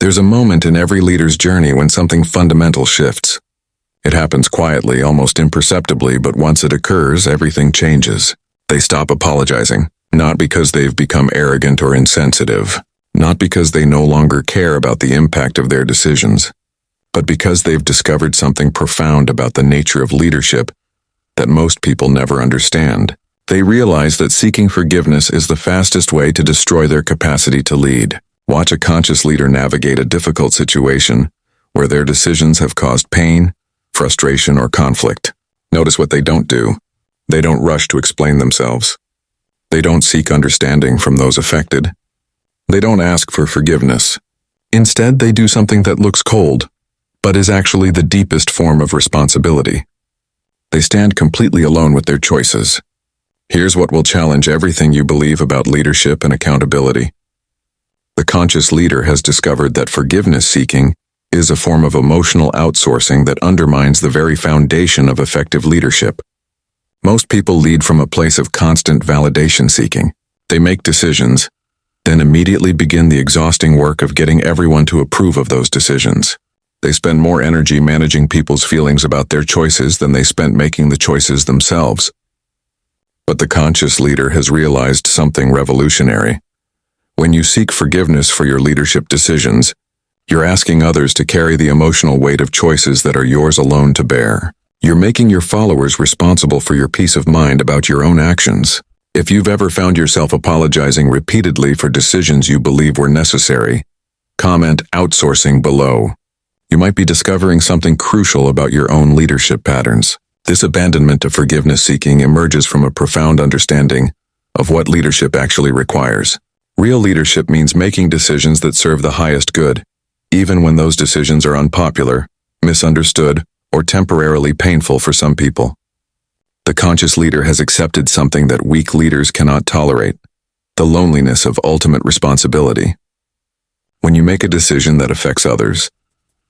There's a moment in every leader's journey when something fundamental shifts. It happens quietly, almost imperceptibly, but once it occurs, everything changes. They stop apologizing, not because they've become arrogant or insensitive, not because they no longer care about the impact of their decisions, but because they've discovered something profound about the nature of leadership that most people never understand. They realize that seeking forgiveness is the fastest way to destroy their capacity to lead. Watch a conscious leader navigate a difficult situation where their decisions have caused pain, frustration, or conflict. Notice what they don't do. They don't rush to explain themselves. They don't seek understanding from those affected. They don't ask for forgiveness. Instead, they do something that looks cold, but is actually the deepest form of responsibility. They stand completely alone with their choices. Here's what will challenge everything you believe about leadership and accountability. The conscious leader has discovered that forgiveness seeking is a form of emotional outsourcing that undermines the very foundation of effective leadership. Most people lead from a place of constant validation seeking. They make decisions, then immediately begin the exhausting work of getting everyone to approve of those decisions. They spend more energy managing people's feelings about their choices than they spent making the choices themselves. But the conscious leader has realized something revolutionary. When you seek forgiveness for your leadership decisions, you're asking others to carry the emotional weight of choices that are yours alone to bear. You're making your followers responsible for your peace of mind about your own actions. If you've ever found yourself apologizing repeatedly for decisions you believe were necessary, comment outsourcing below. You might be discovering something crucial about your own leadership patterns. This abandonment of forgiveness seeking emerges from a profound understanding of what leadership actually requires. Real leadership means making decisions that serve the highest good, even when those decisions are unpopular, misunderstood, or temporarily painful for some people. The conscious leader has accepted something that weak leaders cannot tolerate: the loneliness of ultimate responsibility. When you make a decision that affects others,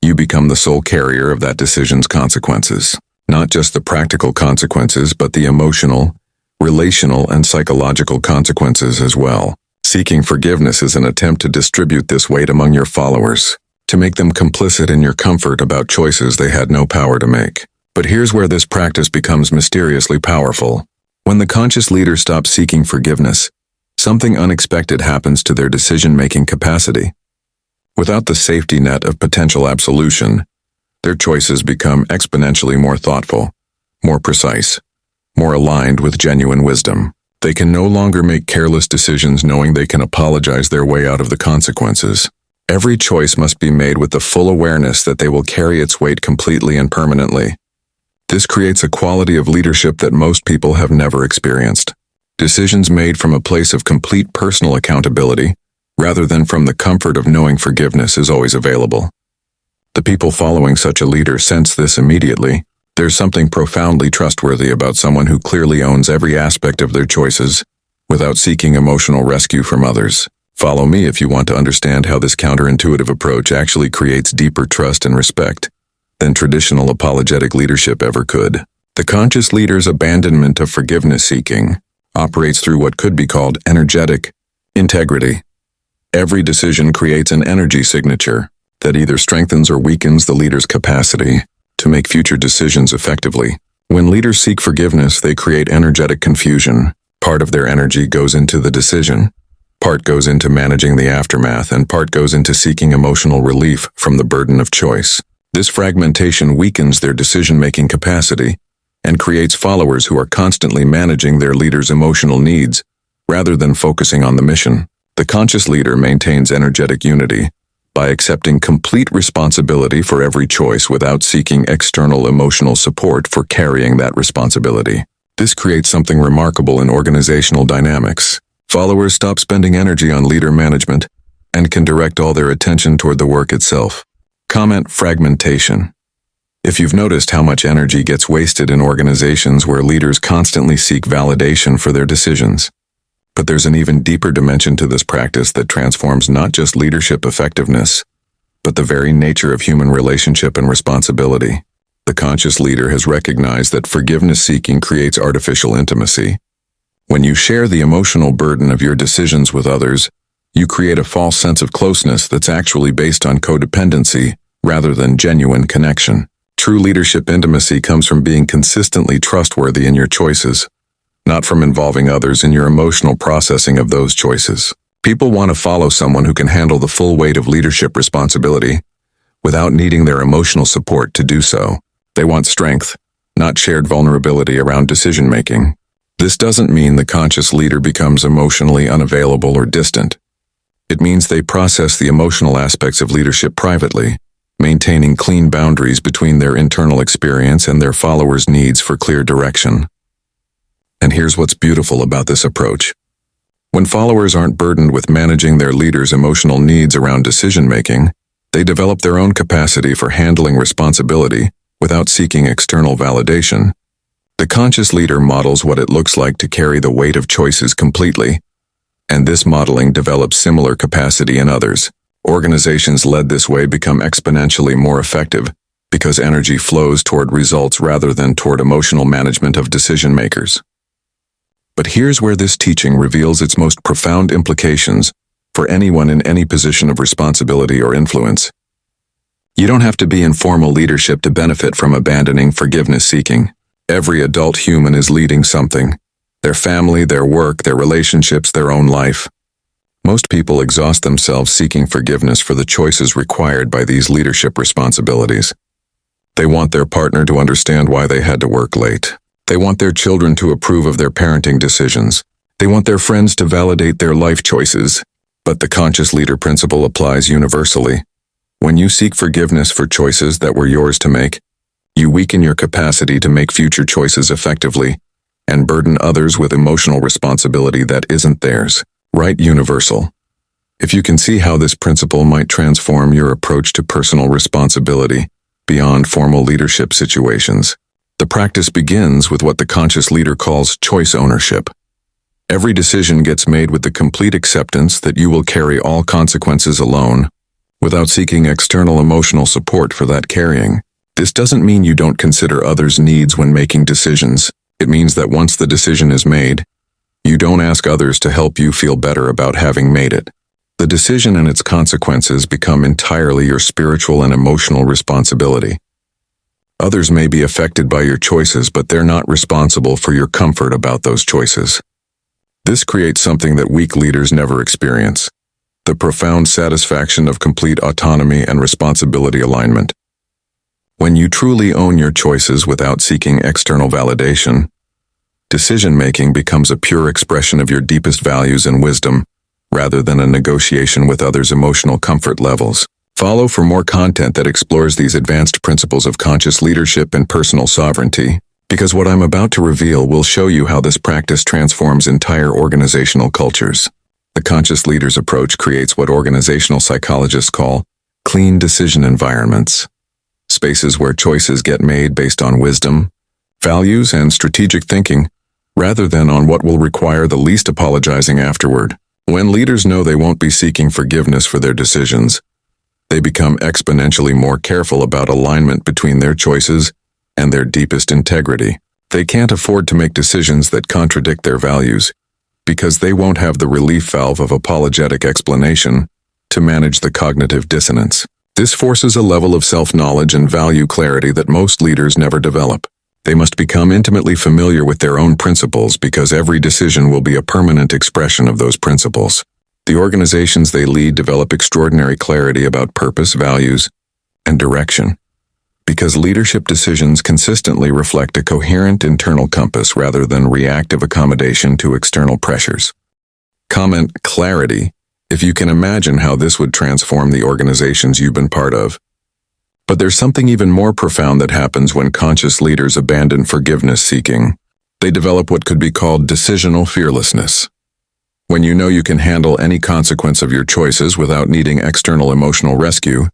you become the sole carrier of that decision's consequences. Not just the practical consequences, but the emotional, relational, and psychological consequences as well. Seeking forgiveness is an attempt to distribute this weight among your followers, to make them complicit in your comfort about choices they had no power to make. But here's where this practice becomes mysteriously powerful. When the conscious leader stops seeking forgiveness, something unexpected happens to their decision-making capacity. Without the safety net of potential absolution, their choices become exponentially more thoughtful, more precise, more aligned with genuine wisdom. They can no longer make careless decisions knowing they can apologize their way out of the consequences. Every choice must be made with the full awareness that they will carry its weight completely and permanently. This creates a quality of leadership that most people have never experienced. Decisions made from a place of complete personal accountability, rather than from the comfort of knowing forgiveness is always available. The people following such a leader sense this immediately. There's something profoundly trustworthy about someone who clearly owns every aspect of their choices, without seeking emotional rescue from others. Follow me if you want to understand how this counterintuitive approach actually creates deeper trust and respect than traditional apologetic leadership ever could. The conscious leader's abandonment of forgiveness seeking operates through what could be called energetic integrity. Every decision creates an energy signature that either strengthens or weakens the leader's capacity to make future decisions effectively. When leaders seek forgiveness, they create energetic confusion. Part of their energy goes into the decision, part goes into managing the aftermath, and part goes into seeking emotional relief from the burden of choice. This fragmentation weakens their decision-making capacity and creates followers who are constantly managing their leader's emotional needs rather than focusing on the mission. The conscious leader maintains energetic unity by accepting complete responsibility for every choice without seeking external emotional support for carrying that responsibility. This creates something remarkable in organizational dynamics. Followers stop spending energy on leader management and can direct all their attention toward the work itself. Comment fragmentation. If you've noticed how much energy gets wasted in organizations where leaders constantly seek validation for their decisions. But there's an even deeper dimension to this practice that transforms not just leadership effectiveness, but the very nature of human relationship and responsibility. The conscious leader has recognized that forgiveness seeking creates artificial intimacy. When you share the emotional burden of your decisions with others, You create a false sense of closeness that's actually based on codependency rather than genuine connection. True leadership intimacy comes from being consistently trustworthy in your choices, not from involving others in your emotional processing of those choices. People want to follow someone who can handle the full weight of leadership responsibility without needing their emotional support to do so. They want strength, not shared vulnerability around decision-making. This doesn't mean the conscious leader becomes emotionally unavailable or distant. It means they process the emotional aspects of leadership privately, maintaining clean boundaries between their internal experience and their followers' needs for clear direction. And here's what's beautiful about this approach. When followers aren't burdened with managing their leader's emotional needs around decision-making, they develop their own capacity for handling responsibility without seeking external validation. The conscious leader models what it looks like to carry the weight of choices completely, and this modeling develops similar capacity in others. Organizations led this way become exponentially more effective because energy flows toward results rather than toward emotional management of decision makers. But here's where this teaching reveals its most profound implications for anyone in any position of responsibility or influence. You don't have to be in formal leadership to benefit from abandoning forgiveness-seeking. Every adult human is leading something: their family, their work, their relationships, their own life. Most people exhaust themselves seeking forgiveness for the choices required by these leadership responsibilities. They want their partner to understand why they had to work late. They want their children to approve of their parenting decisions. They want their friends to validate their life choices. But the conscious leader principle applies universally. When you seek forgiveness for choices that were yours to make, you weaken your capacity to make future choices effectively and burden others with emotional responsibility that isn't theirs. Right? Universal. If you can see how this principle might transform your approach to personal responsibility beyond formal leadership situations, the practice begins with what the conscious leader calls choice ownership. Every decision gets made with the complete acceptance that you will carry all consequences alone, without seeking external emotional support for that carrying. This doesn't mean you don't consider others' needs when making decisions. It means that once the decision is made, you don't ask others to help you feel better about having made it. The decision and its consequences become entirely your spiritual and emotional responsibility. Others may be affected by your choices, but they're not responsible for your comfort about those choices. This creates something that weak leaders never experience: the profound satisfaction of complete autonomy and responsibility alignment. When you truly own your choices without seeking external validation, decision-making becomes a pure expression of your deepest values and wisdom, rather than a negotiation with others' emotional comfort levels. Follow for more content that explores these advanced principles of conscious leadership and personal sovereignty, because what I'm about to reveal will show you how this practice transforms entire organizational cultures. The conscious leader's approach creates what organizational psychologists call clean decision environments, spaces where choices get made based on wisdom, values, and strategic thinking, rather than on what will require the least apologizing afterward. When leaders know they won't be seeking forgiveness for their decisions, they become exponentially more careful about alignment between their choices and their deepest integrity. They can't afford to make decisions that contradict their values, because they won't have the relief valve of apologetic explanation to manage the cognitive dissonance. This forces a level of self-knowledge and value clarity that most leaders never develop. They must become intimately familiar with their own principles, because every decision will be a permanent expression of those principles. The organizations they lead develop extraordinary clarity about purpose, values, and direction, because leadership decisions consistently reflect a coherent internal compass rather than reactive accommodation to external pressures. Comment clarity if you can imagine how this would transform the organizations you've been part of. But there's something even more profound that happens when conscious leaders abandon forgiveness-seeking. They develop what could be called decisional fearlessness. When you know you can handle any consequence of your choices without needing external emotional rescue,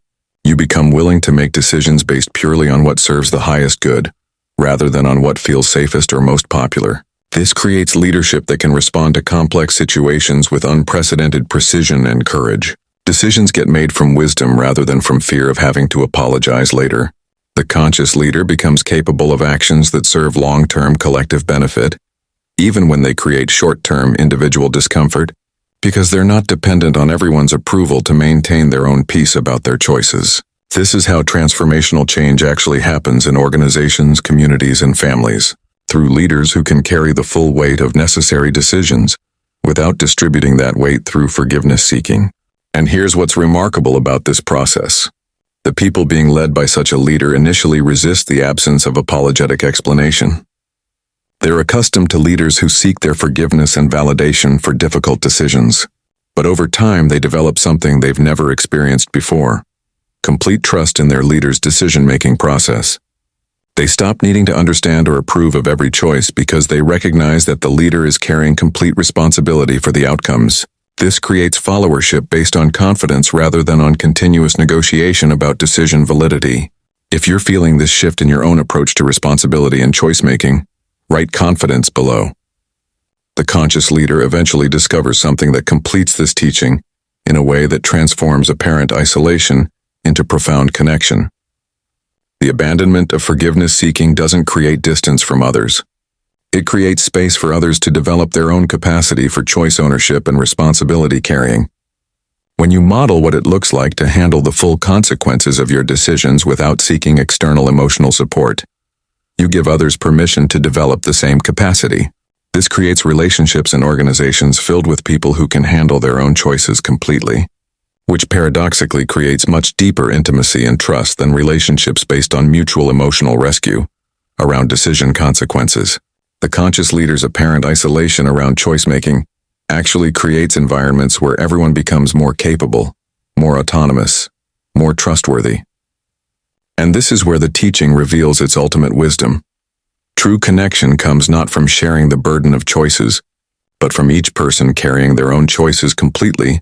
you become willing to make decisions based purely on what serves the highest good, rather than on what feels safest or most popular. This creates leadership that can respond to complex situations with unprecedented precision and courage. Decisions get made from wisdom rather than from fear of having to apologize later. The conscious leader becomes capable of actions that serve long-term collective benefit, even when they create short-term individual discomfort, because they're not dependent on everyone's approval to maintain their own peace about their choices. This is how transformational change actually happens in organizations, communities, and families, through leaders who can carry the full weight of necessary decisions without distributing that weight through forgiveness seeking. And here's what's remarkable about this process. The people being led by such a leader initially resist the absence of apologetic explanation. They're accustomed to leaders who seek their forgiveness and validation for difficult decisions. But over time, they develop something they've never experienced before: complete trust in their leader's decision-making process. They stop needing to understand or approve of every choice because they recognize that the leader is carrying complete responsibility for the outcomes. This creates followership based on confidence rather than on continuous negotiation about decision validity. If you're feeling this shift in your own approach to responsibility and choice-making, write confidence below. The conscious leader eventually discovers something that completes this teaching in a way that transforms apparent isolation into profound connection. The abandonment of forgiveness-seeking doesn't create distance from others. It creates space for others to develop their own capacity for choice ownership and responsibility carrying. When you model what it looks like to handle the full consequences of your decisions without seeking external emotional support, you give others permission to develop the same capacity. This creates relationships and organizations filled with people who can handle their own choices completely, which paradoxically creates much deeper intimacy and trust than relationships based on mutual emotional rescue around decision consequences. The conscious leader's apparent isolation around choice-making actually creates environments where everyone becomes more capable, more autonomous, more trustworthy. And this is where the teaching reveals its ultimate wisdom. True connection comes not from sharing the burden of choices, but from each person carrying their own choices completely,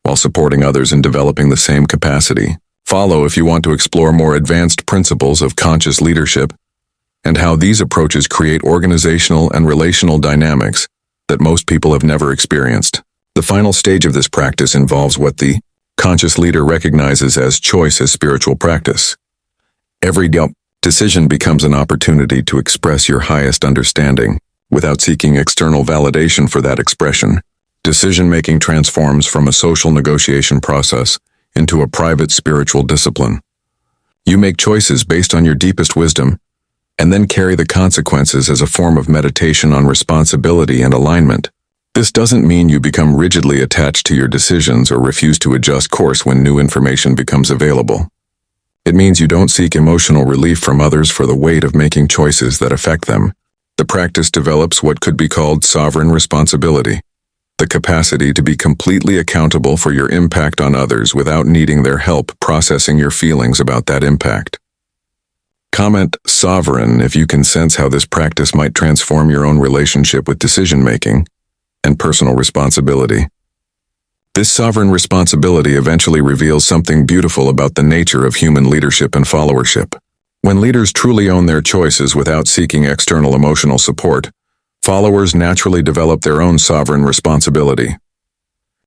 while supporting others in developing the same capacity. Follow if you want to explore more advanced principles of conscious leadership and how these approaches create organizational and relational dynamics that most people have never experienced. The final stage of this practice involves what the conscious leader recognizes as choice as spiritual practice. Every decision becomes an opportunity to express your highest understanding without seeking external validation for that expression. Decision-making transforms from a social negotiation process into a private spiritual discipline. You make choices based on your deepest wisdom and then carry the consequences as a form of meditation on responsibility and alignment. This doesn't mean you become rigidly attached to your decisions or refuse to adjust course when new information becomes available. It means you don't seek emotional relief from others for the weight of making choices that affect them. The practice develops what could be called sovereign responsibility, the capacity to be completely accountable for your impact on others without needing their help processing your feelings about that impact. Comment sovereign if you can sense how this practice might transform your own relationship with decision-making and personal responsibility. This sovereign responsibility eventually reveals something beautiful about the nature of human leadership and followership. When leaders truly own their choices without seeking external emotional support, followers naturally develop their own sovereign responsibility.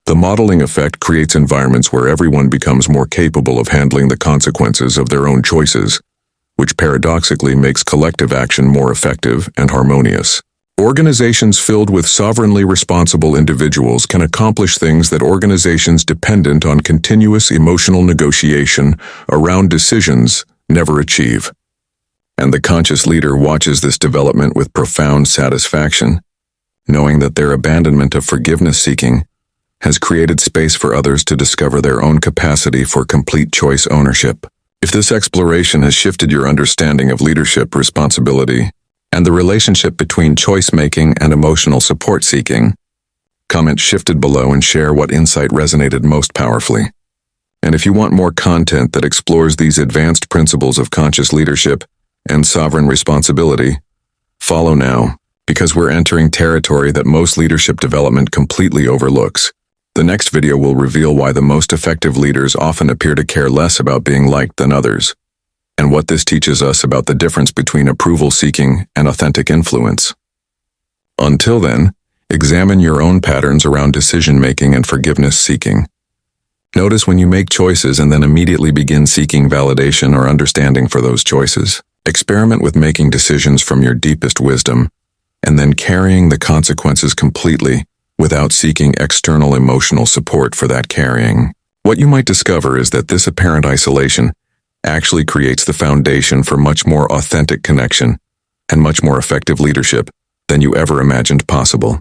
The modeling effect creates environments where everyone becomes more capable of handling the consequences of their own choices, which paradoxically makes collective action more effective and harmonious. Organizations filled with sovereignly responsible individuals can accomplish things that organizations dependent on continuous emotional negotiation around decisions never achieve. And the conscious leader watches this development with profound satisfaction, knowing that their abandonment of forgiveness-seeking has created space for others to discover their own capacity for complete choice ownership. If this exploration has shifted your understanding of leadership responsibility and the relationship between choice-making and emotional support-seeking, comment shifted below and share what insight resonated most powerfully. And if you want more content that explores these advanced principles of conscious leadership and sovereign responsibility, follow now, because we're entering territory that most leadership development completely overlooks. The next video will reveal why the most effective leaders often appear to care less about being liked than others, and what this teaches us about the difference between approval-seeking and authentic influence. Until then, examine your own patterns around decision-making and forgiveness-seeking. Notice when you make choices and then immediately begin seeking validation or understanding for those choices. Experiment with making decisions from your deepest wisdom, and then carrying the consequences completely without seeking external emotional support for that carrying. What you might discover is that this apparent isolation actually creates the foundation for much more authentic connection and much more effective leadership than you ever imagined possible.